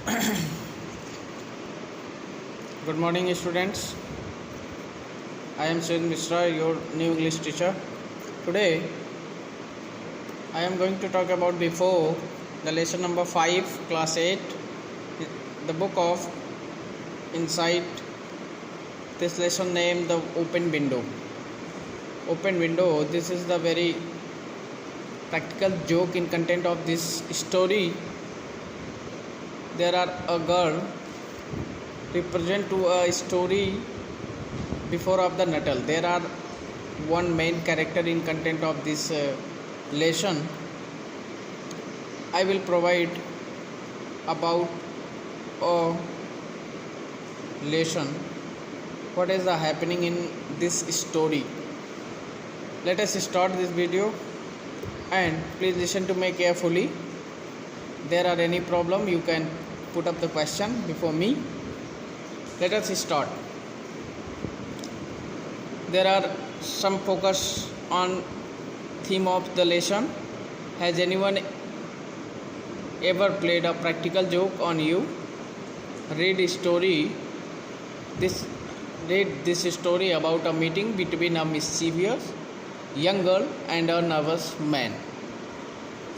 Good morning, students. I am Seth Mishra, your new English teacher. Today, I am going to talk about before the lesson number 5, class 8, the book of Insight. This lesson named The Open Window. Open window. This is the very practical joke in content of this story. There are a girl represent to a story before of the Nuttall. There are one main character in content of this lesson. I will provide about a lesson. What is the happening in this story? Let us start this video and please listen to me carefully. There are any problem, you can put up the question before me. Let us start. There are some focus on theme of the lesson. Has anyone ever played a practical joke on you? Read this story about a meeting between a mischievous young girl and a nervous man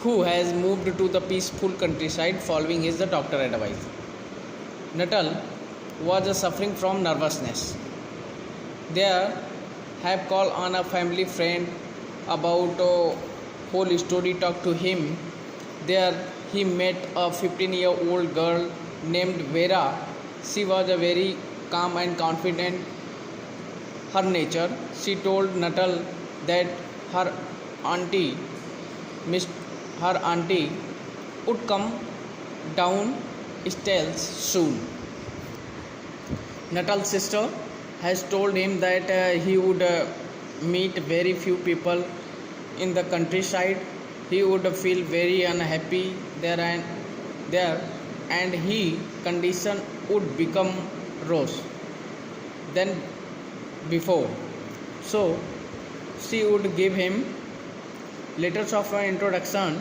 who has moved to the peaceful countryside following his doctor advice. Nuttall was suffering from nervousness. They have called on a family friend about a whole story, talked to him. There he met a 15-year-old girl named Vera. She was a very calm and confident her nature. She told Nuttall that her auntie would come down stairs soon. Nuttall's sister has told him that he would meet very few people in the countryside. He would feel very unhappy there and his condition would become worse than before. So she would give him letters of introduction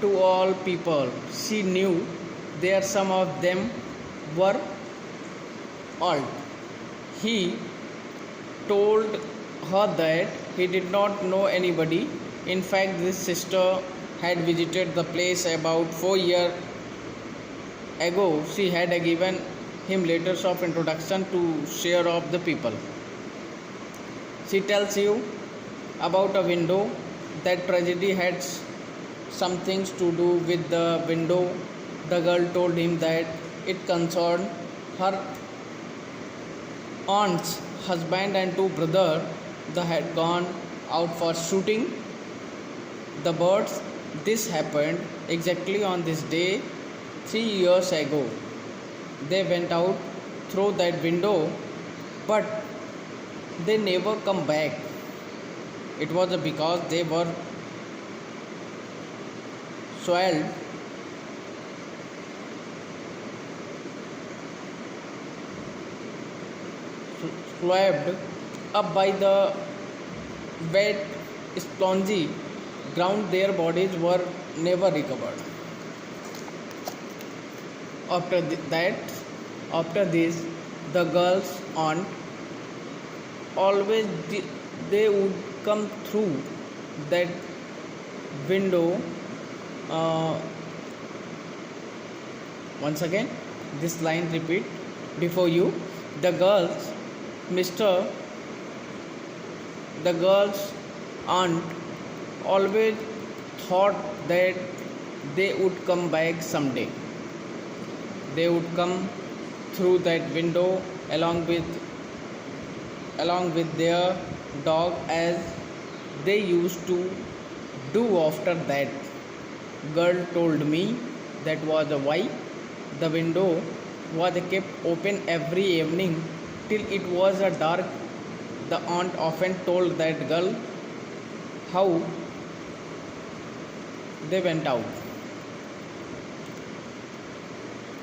to all people she knew. There some of them were old. He told her that he did not know anybody. In fact, this sister had visited the place about 4 years ago. She had given him letters of introduction to share of the people. She tells you about a window. That tragedy had some things to do with the window. The girl told him that it concerned her aunt's husband and two brothers. They had gone out for shooting the birds. This happened exactly on this day 3 years ago. They went out through that window, but they never come back. It was because they were swallowed up by the wet, spongy ground. Their bodies were never recovered. After this, the girl's aunt always they would come through that window. Once again, this line repeat before you. The girl's aunt always thought that they would come back someday. They would come through that window along with their dog, as they used to do. After that, girl told me that was why the window was kept open every evening till it was dark. The aunt often told that girl how they went out.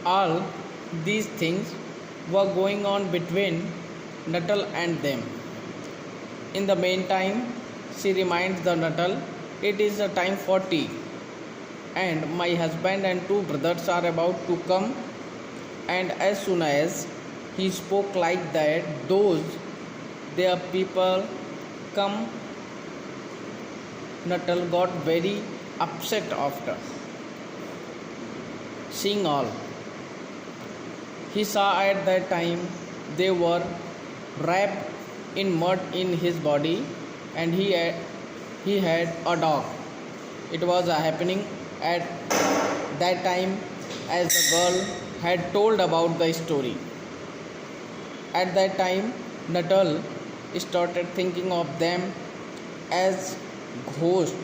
All these things were going on between Nuttall and them. In the meantime, she reminds the Nuttall, it is a time for tea, and my husband and two brothers are about to come and as soon as he spoke like that, those their people come, Nuttall got very upset after seeing all. He saw at that time they were wrapped in mud in his body, and he had a dog. It was happening at that time as the girl had told about the story. At that time, Nuttall started thinking of them as ghosts,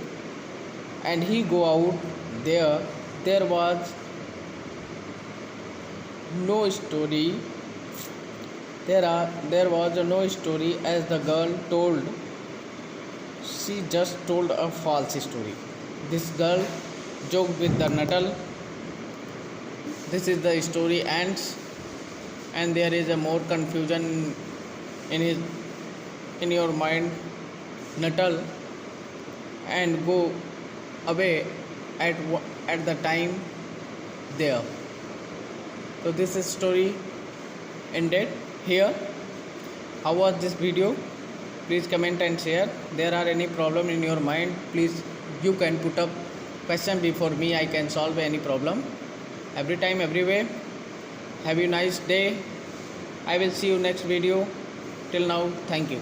and he go out there. There was no story. There was no story as the girl told. She just told a false story. This girl joked with the Nuttall. This is the story ends, and there is a more confusion in your mind. Nuttall and go away at the time there. So this is story ended here. How was this video? Please comment and share. There are any problem in your mind, please you can put up question before me. I can solve any problem every time, everywhere. Have a nice day. I will see you next video. Till now, thank you.